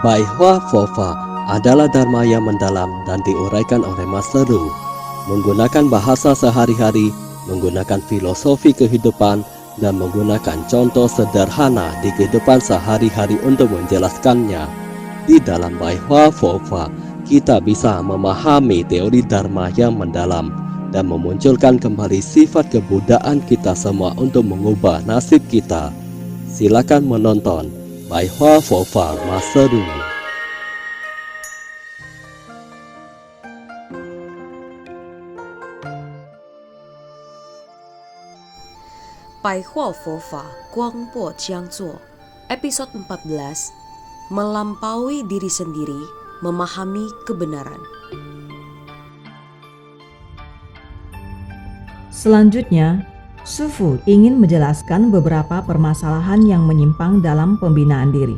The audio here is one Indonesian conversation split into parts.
Bai Hua Fofa adalah dharma yang mendalam dan diuraikan oleh Master Ru. Menggunakan bahasa sehari-hari, menggunakan filosofi kehidupan, dan menggunakan contoh sederhana di kehidupan sehari-hari untuk menjelaskannya. Di dalam Bai Hua Fofa, kita bisa memahami teori dharma yang mendalam dan memunculkan kembali sifat kebudayaan kita semua untuk mengubah nasib kita. Silakan menonton Bai Hua Fofa Master Ru. 百货佛法光播讲座 Episode 14 Melampaui diri sendiri, memahami kebenaran. Selanjutnya, Sufu ingin menjelaskan beberapa permasalahan yang menyimpang dalam pembinaan diri.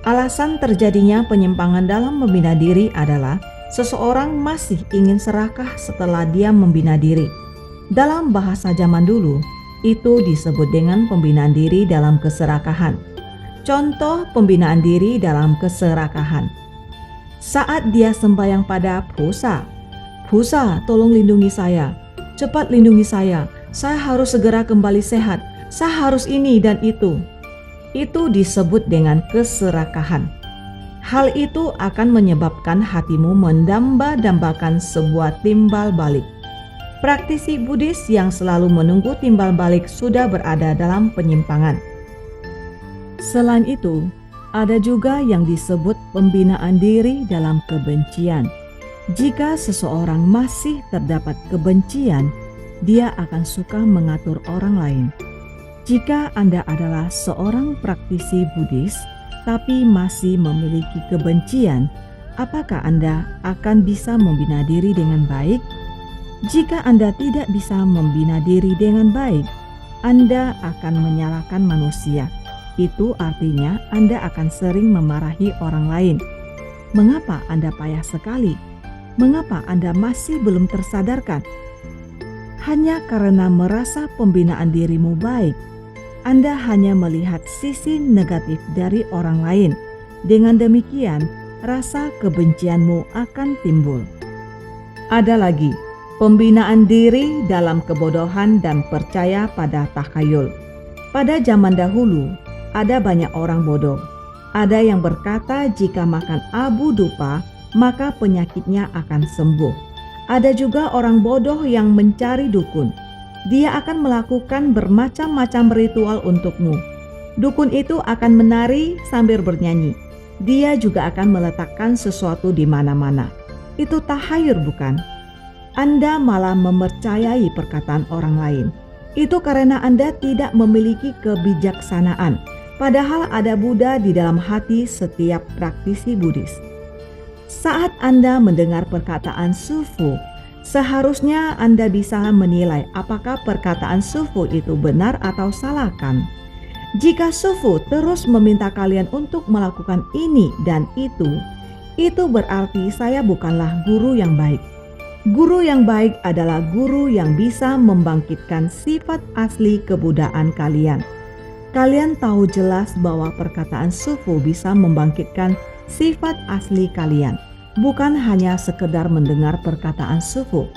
Alasan terjadinya penyimpangan dalam membina diri adalah seseorang masih ingin serakah setelah dia membina diri. Dalam bahasa zaman dulu, itu disebut dengan pembinaan diri dalam keserakahan. Contoh pembinaan diri dalam keserakahan. Saat dia sembahyang pada Pusa, "Pusa, tolong lindungi saya. Cepat lindungi saya. Saya harus segera kembali sehat. Saya harus ini dan itu." Itu disebut dengan keserakahan. Hal itu akan menyebabkan hatimu mendamba-dambakan sebuah timbal balik. Praktisi Buddhis yang selalu menunggu timbal balik sudah berada dalam penyimpangan. Selain itu, ada juga yang disebut pembinaan diri dalam kebencian. Jika seseorang masih terdapat kebencian, dia akan suka mengatur orang lain. Jika Anda adalah seorang praktisi Buddhis tapi masih memiliki kebencian, apakah Anda akan bisa membina diri dengan baik? Jika Anda tidak bisa membina diri dengan baik, Anda akan menyalahkan manusia. Itu artinya Anda akan sering memarahi orang lain. Mengapa Anda payah sekali? Mengapa Anda masih belum tersadarkan? Hanya karena merasa pembinaan dirimu baik, Anda hanya melihat sisi negatif dari orang lain. Dengan demikian, rasa kebencianmu akan timbul. Ada lagi, pembinaan diri dalam kebodohan dan percaya pada takhayul. Pada zaman dahulu, ada banyak orang bodoh. Ada yang berkata jika makan abu dupa, maka penyakitnya akan sembuh. Ada juga orang bodoh yang mencari dukun. Dia akan melakukan bermacam-macam ritual untukmu. Dukun itu akan menari sambil bernyanyi. Dia juga akan meletakkan sesuatu di mana-mana. Itu takhayul, bukan? Anda malah mempercayai perkataan orang lain. Itu karena Anda tidak memiliki kebijaksanaan, padahal ada Buddha di dalam hati setiap praktisi Buddhis. Saat Anda mendengar perkataan Sufu, seharusnya Anda bisa menilai apakah perkataan Sufu itu benar atau salah, kan? Jika Sufu terus meminta kalian untuk melakukan ini dan itu berarti saya bukanlah guru yang baik. Guru yang baik adalah guru yang bisa membangkitkan sifat asli kebudayaan kalian. Kalian tahu jelas bahwa perkataan Sufu bisa membangkitkan sifat asli kalian, bukan hanya sekedar mendengar perkataan Sufu.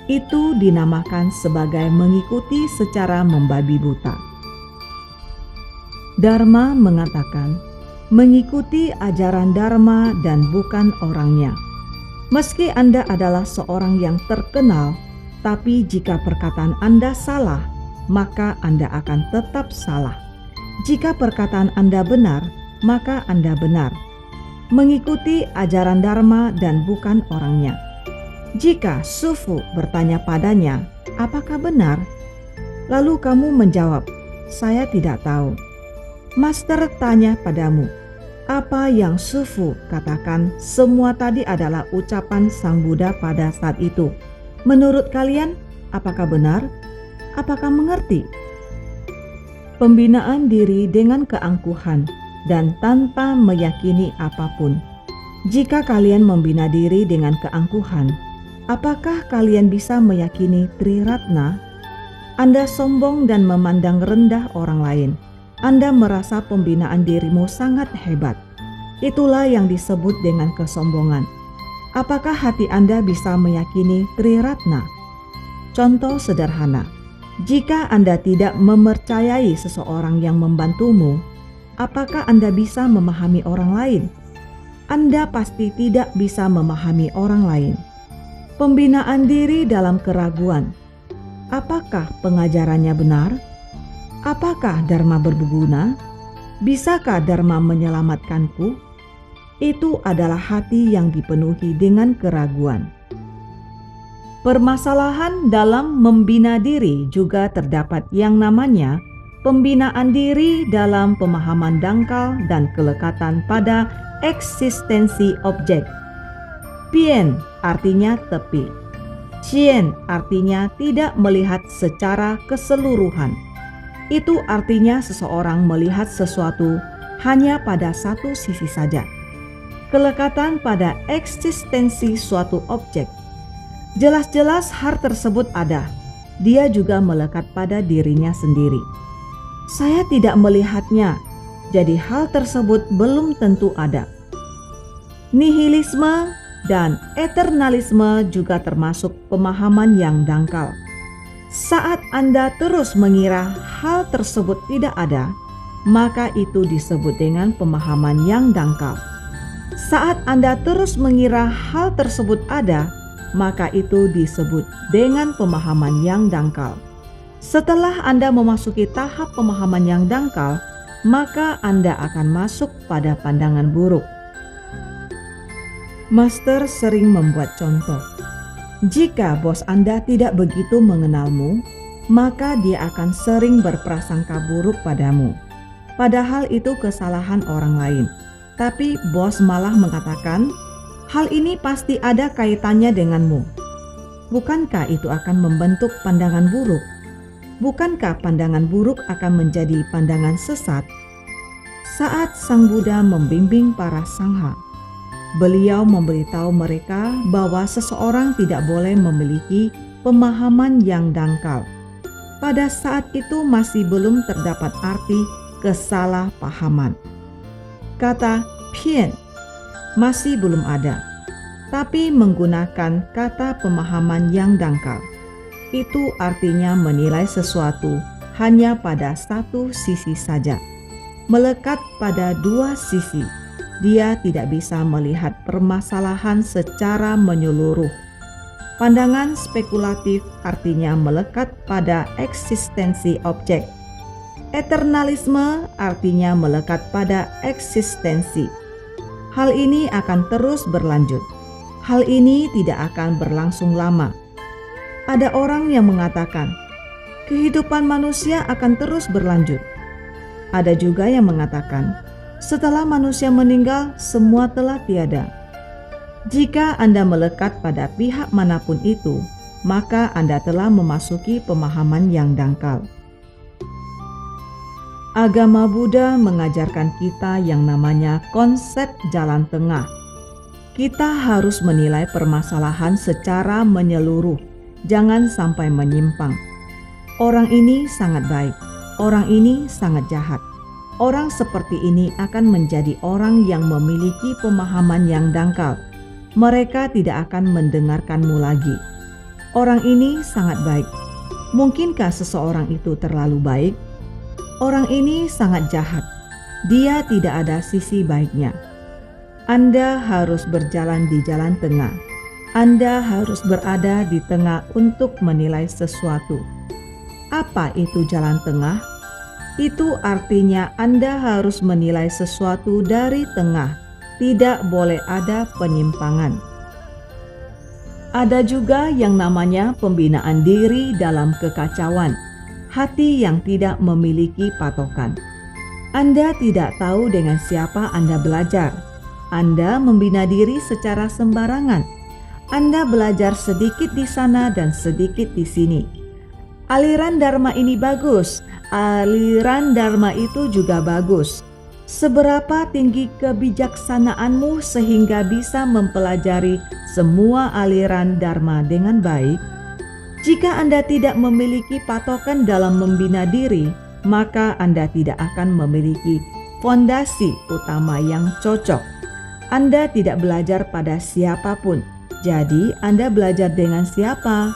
Itu dinamakan sebagai mengikuti secara membabi buta. Dharma mengatakan, mengikuti ajaran Dharma dan bukan orangnya. Meski Anda adalah seorang yang terkenal, tapi jika perkataan Anda salah, maka Anda akan tetap salah. Jika perkataan Anda benar, maka Anda benar. Mengikuti ajaran Dharma dan bukan orangnya. Jika Sufu bertanya padanya, apakah benar? Lalu kamu menjawab, saya tidak tahu. Master tanya padamu, apa yang Sufu katakan semua tadi adalah ucapan Sang Buddha pada saat itu. Menurut kalian, apakah benar? Apakah mengerti? Pembinaan diri dengan keangkuhan dan tanpa meyakini apapun. Jika kalian membina diri dengan keangkuhan, apakah kalian bisa meyakini Triratna? Anda sombong dan memandang rendah orang lain. Anda merasa pembinaan dirimu sangat hebat. Itulah yang disebut dengan kesombongan. Apakah hati Anda bisa meyakini Triratna? Contoh sederhana, jika Anda tidak mempercayai seseorang yang membantumu, apakah Anda bisa memahami orang lain? Anda pasti tidak bisa memahami orang lain. Pembinaan diri dalam keraguan. Apakah pengajarannya benar? Apakah Dharma berguna? Bisakah Dharma menyelamatkanku? Itu adalah hati yang dipenuhi dengan keraguan. Permasalahan dalam membina diri juga terdapat yang namanya pembinaan diri dalam pemahaman dangkal dan kelekatan pada eksistensi objek. Pien artinya tepi. Cien artinya tidak melihat secara keseluruhan. Itu artinya seseorang melihat sesuatu hanya pada satu sisi saja. Kelekatan pada eksistensi suatu objek. Jelas-jelas hal tersebut ada. Dia juga melekat pada dirinya sendiri. Saya tidak melihatnya, jadi hal tersebut belum tentu ada. Nihilisme dan eternalisme juga termasuk pemahaman yang dangkal. Saat Anda terus mengira hal tersebut tidak ada, maka itu disebut dengan pemahaman yang dangkal. Saat Anda terus mengira hal tersebut ada, maka itu disebut dengan pemahaman yang dangkal. Setelah Anda memasuki tahap pemahaman yang dangkal, maka Anda akan masuk pada pandangan buruk. Master sering membuat contoh. Jika bos Anda tidak begitu mengenalmu, maka dia akan sering berprasangka buruk padamu. Padahal itu kesalahan orang lain. Tapi bos malah mengatakan, hal ini pasti ada kaitannya denganmu. Bukankah itu akan membentuk pandangan buruk? Bukankah pandangan buruk akan menjadi pandangan sesat? Saat Sang Buddha membimbing para sangha, beliau memberitahu mereka bahwa seseorang tidak boleh memiliki pemahaman yang dangkal. Pada saat itu masih belum terdapat arti kesalahpahaman. Kata pien masih belum ada, tapi menggunakan kata pemahaman yang dangkal. Itu artinya menilai sesuatu hanya pada satu sisi saja, melekat pada dua sisi. Dia tidak bisa melihat permasalahan secara menyeluruh. Pandangan spekulatif artinya melekat pada eksistensi objek. Eternalisme artinya melekat pada eksistensi. Hal ini akan terus berlanjut. Hal ini tidak akan berlangsung lama. Ada orang yang mengatakan, kehidupan manusia akan terus berlanjut. Ada juga yang mengatakan, setelah manusia meninggal, semua telah tiada. Jika Anda melekat pada pihak manapun itu, maka Anda telah memasuki pemahaman yang dangkal. Agama Buddha mengajarkan kita yang namanya konsep jalan tengah. Kita harus menilai permasalahan secara menyeluruh, jangan sampai menyimpang. Orang ini sangat baik, orang ini sangat jahat. Orang seperti ini akan menjadi orang yang memiliki pemahaman yang dangkal. Mereka tidak akan mendengarkanmu lagi. Orang ini sangat baik. Mungkinkah seseorang itu terlalu baik? Orang ini sangat jahat. Dia tidak ada sisi baiknya. Anda harus berjalan di jalan tengah. Anda harus berada di tengah untuk menilai sesuatu. Apa itu jalan tengah? Itu artinya Anda harus menilai sesuatu dari tengah. Tidak boleh ada penyimpangan. Ada juga yang namanya pembinaan diri dalam kekacauan. Hati yang tidak memiliki patokan. Anda tidak tahu dengan siapa Anda belajar. Anda membina diri secara sembarangan. Anda belajar sedikit di sana dan sedikit di sini. Aliran Dharma ini bagus, aliran Dharma itu juga bagus. Seberapa tinggi kebijaksanaanmu sehingga bisa mempelajari semua aliran Dharma dengan baik? Jika Anda tidak memiliki patokan dalam membina diri, maka Anda tidak akan memiliki fondasi utama yang cocok. Anda tidak belajar pada siapapun. Jadi, Anda belajar dengan siapa?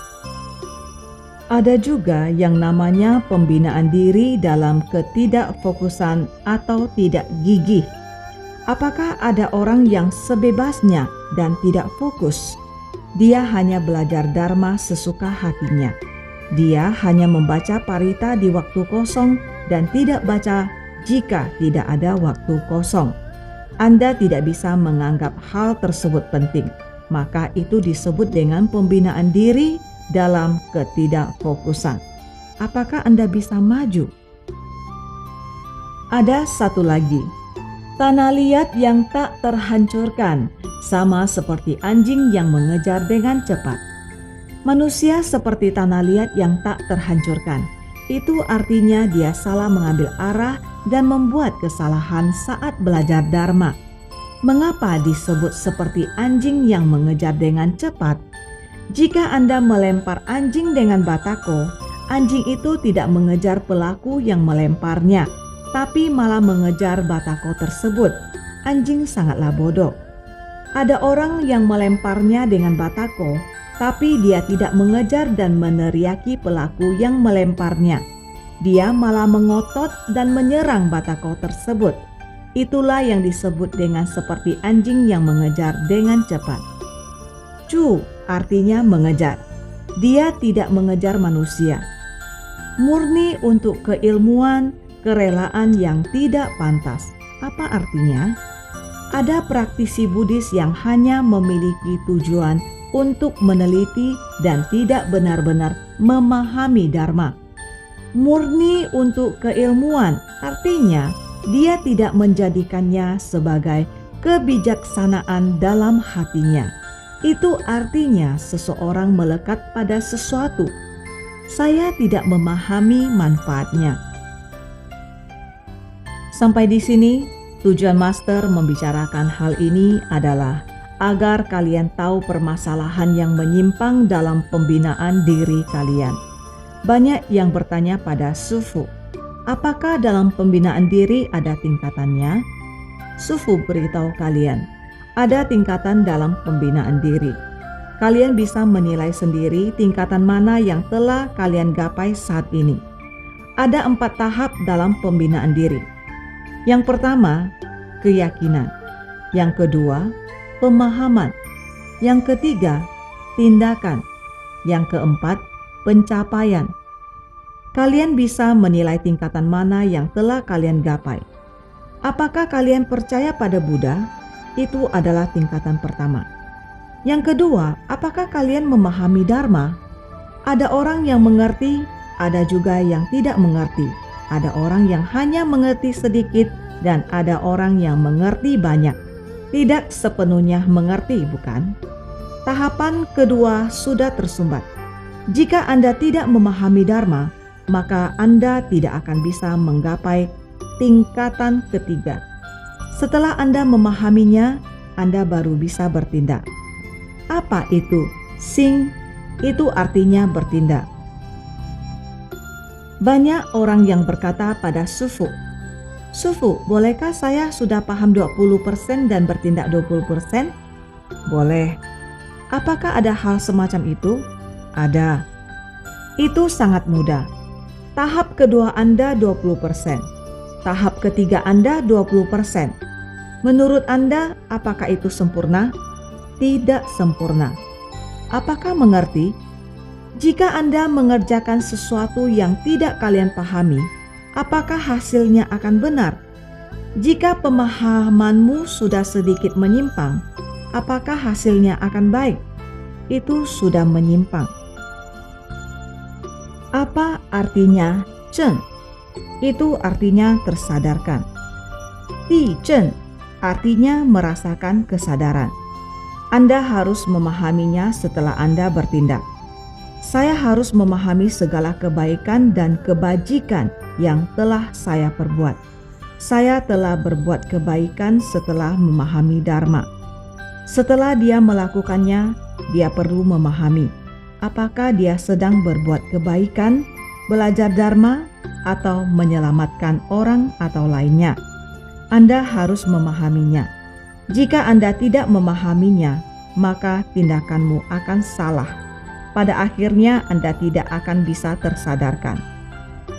Ada juga yang namanya pembinaan diri dalam ketidakfokusan atau tidak gigih. Apakah ada orang yang sebebasnya dan tidak fokus? Dia hanya belajar dharma sesuka hatinya. Dia hanya membaca parita di waktu kosong dan tidak baca jika tidak ada waktu kosong. Anda tidak bisa menganggap hal tersebut penting. Maka itu disebut dengan pembinaan diri dalam ketidakfokusan. Apakah Anda bisa maju? Ada satu lagi. Tanah liat yang tak terhancurkan, sama seperti anjing yang mengejar dengan cepat. Manusia seperti tanah liat yang tak terhancurkan. Itu artinya dia salah mengambil arah dan membuat kesalahan saat belajar dharma. Mengapa disebut seperti anjing yang mengejar dengan cepat? Jika Anda melempar anjing dengan batako, anjing itu tidak mengejar pelaku yang melemparnya, tapi malah mengejar batako tersebut. Anjing sangatlah bodoh. Ada orang yang melemparnya dengan batako, tapi dia tidak mengejar dan meneriaki pelaku yang melemparnya. Dia malah mengotot dan menyerang batako tersebut. Itulah yang disebut dengan seperti anjing yang mengejar dengan cepat. Cu artinya mengejar. Dia tidak mengejar manusia. Murni untuk keilmuan, kerelaan yang tidak pantas. Apa artinya? Ada praktisi Buddhis yang hanya memiliki tujuan untuk meneliti dan tidak benar-benar memahami dharma. Murni untuk keilmuan artinya dia tidak menjadikannya sebagai kebijaksanaan dalam hatinya. Itu artinya seseorang melekat pada sesuatu. Saya tidak memahami manfaatnya. Sampai di sini, tujuan Master membicarakan hal ini adalah agar kalian tahu permasalahan yang menyimpang dalam pembinaan diri kalian. Banyak yang bertanya pada Sufu, apakah dalam pembinaan diri ada tingkatannya? Sufu beritahu kalian, ada tingkatan dalam pembinaan diri. Kalian bisa menilai sendiri tingkatan mana yang telah kalian gapai saat ini. Ada 4 tahap dalam pembinaan diri. Yang pertama, keyakinan. Yang kedua, pemahaman. Yang ketiga, tindakan. Yang keempat, pencapaian. Kalian bisa menilai tingkatan mana yang telah kalian gapai. Apakah kalian percaya pada Buddha? Itu adalah tingkatan pertama. Yang kedua, apakah kalian memahami dharma? Ada orang yang mengerti, ada juga yang tidak mengerti. Ada orang yang hanya mengerti sedikit dan ada orang yang mengerti banyak. Tidak sepenuhnya mengerti, bukan? Tahapan kedua sudah tersumbat. Jika Anda tidak memahami dharma, maka Anda tidak akan bisa menggapai tingkatan ketiga. Setelah Anda memahaminya, Anda baru bisa bertindak. Apa itu? Sing, itu artinya bertindak. Banyak orang yang berkata pada Sufu, Sufu, bolehkah saya sudah paham 20% dan bertindak 20%? Boleh. Apakah ada hal semacam itu? Ada. Itu sangat mudah. Tahap kedua Anda 20%. Tahap ketiga Anda 20%. Menurut Anda, apakah itu sempurna? Tidak sempurna. Apakah mengerti? Jika Anda mengerjakan sesuatu yang tidak kalian pahami, apakah hasilnya akan benar? Jika pemahamanmu sudah sedikit menyimpang, apakah hasilnya akan baik? Itu sudah menyimpang. Apa artinya Zhen? Itu artinya tersadarkan. Di Zhen artinya merasakan kesadaran. Anda harus memahaminya setelah Anda bertindak. Saya harus memahami segala kebaikan dan kebajikan yang telah saya perbuat. Saya telah berbuat kebaikan setelah memahami dharma. Setelah dia melakukannya, dia perlu memahami apakah dia sedang berbuat kebaikan, belajar dharma, atau menyelamatkan orang atau lainnya. Anda harus memahaminya. Jika Anda tidak memahaminya, maka tindakanmu akan salah. Pada akhirnya Anda tidak akan bisa tersadarkan.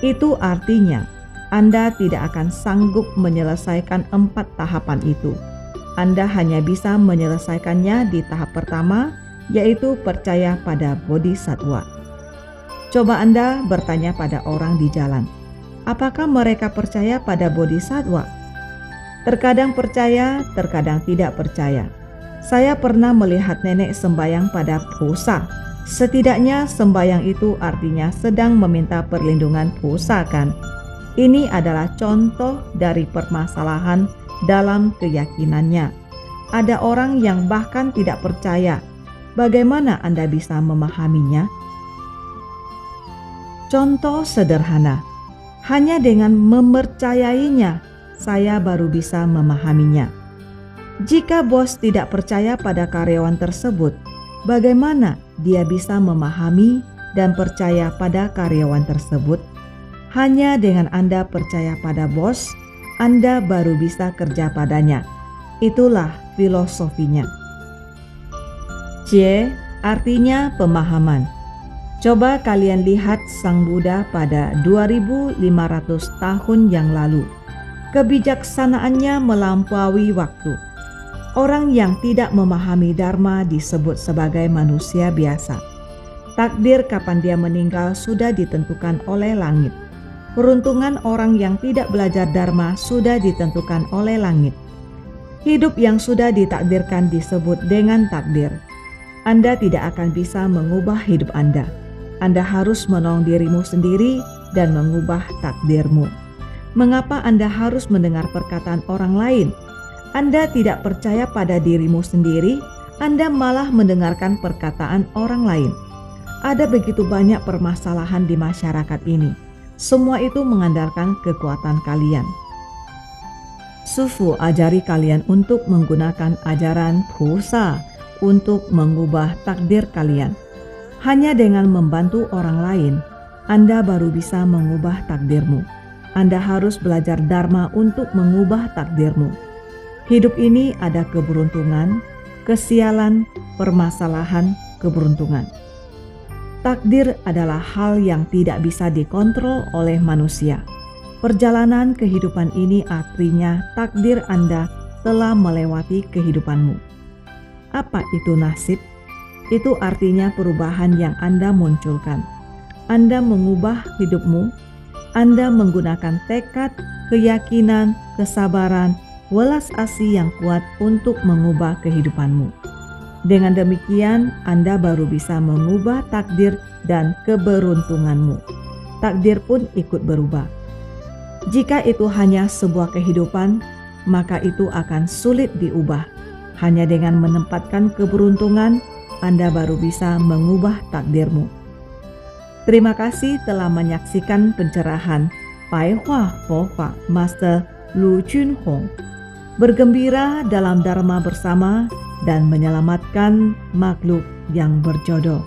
Itu artinya Anda tidak akan sanggup menyelesaikan 4 tahapan itu. Anda hanya bisa menyelesaikannya di tahap pertama, yaitu percaya pada bodhisattva. Coba Anda bertanya pada orang di jalan, apakah mereka percaya pada bodhisattva? Terkadang percaya, terkadang tidak percaya. Saya pernah melihat nenek sembahyang pada Pusa. Setidaknya sembahyang itu artinya sedang meminta perlindungan Pusa, kan? Ini adalah contoh dari permasalahan dalam keyakinannya. Ada orang yang bahkan tidak percaya. Bagaimana Anda bisa memahaminya? Contoh sederhana, hanya dengan mempercayainya saya baru bisa memahaminya. Jika bos tidak percaya pada karyawan tersebut, bagaimana dia bisa memahami dan percaya pada karyawan tersebut? Hanya dengan Anda percaya pada bos, Anda baru bisa kerja padanya. Itulah filosofinya. Jie artinya pemahaman. Coba kalian lihat Sang Buddha pada 2500 tahun yang lalu. Kebijaksanaannya melampaui waktu. Orang yang tidak memahami Dharma disebut sebagai manusia biasa. Takdir kapan dia meninggal sudah ditentukan oleh langit. Peruntungan orang yang tidak belajar Dharma sudah ditentukan oleh langit. Hidup yang sudah ditakdirkan disebut dengan takdir. Anda tidak akan bisa mengubah hidup Anda. Anda harus menolong dirimu sendiri dan mengubah takdirmu. Mengapa Anda harus mendengar perkataan orang lain? Anda tidak percaya pada dirimu sendiri, Anda malah mendengarkan perkataan orang lain. Ada begitu banyak permasalahan di masyarakat ini. Semua itu mengandalkan kekuatan kalian. Sufu ajari kalian untuk menggunakan ajaran Pusa untuk mengubah takdir kalian. Hanya dengan membantu orang lain, Anda baru bisa mengubah takdirmu. Anda harus belajar Dharma untuk mengubah takdirmu. Hidup ini ada keberuntungan, kesialan, permasalahan, keberuntungan. Takdir adalah hal yang tidak bisa dikontrol oleh manusia. Perjalanan kehidupan ini artinya takdir Anda telah melewati kehidupanmu. Apa itu nasib? Itu artinya perubahan yang Anda munculkan. Anda mengubah hidupmu. Anda menggunakan tekad, keyakinan, kesabaran, welas asih yang kuat untuk mengubah kehidupanmu. Dengan demikian, Anda baru bisa mengubah takdir dan keberuntunganmu. Takdir pun ikut berubah. Jika itu hanya sebuah kehidupan, maka itu akan sulit diubah. Hanya dengan menempatkan keberuntungan, Anda baru bisa mengubah takdirmu. Terima kasih telah menyaksikan pencerahan Bai Hua Fofa Master Lu Junhong. Bergembira dalam Dharma bersama dan menyelamatkan makhluk yang berjodoh.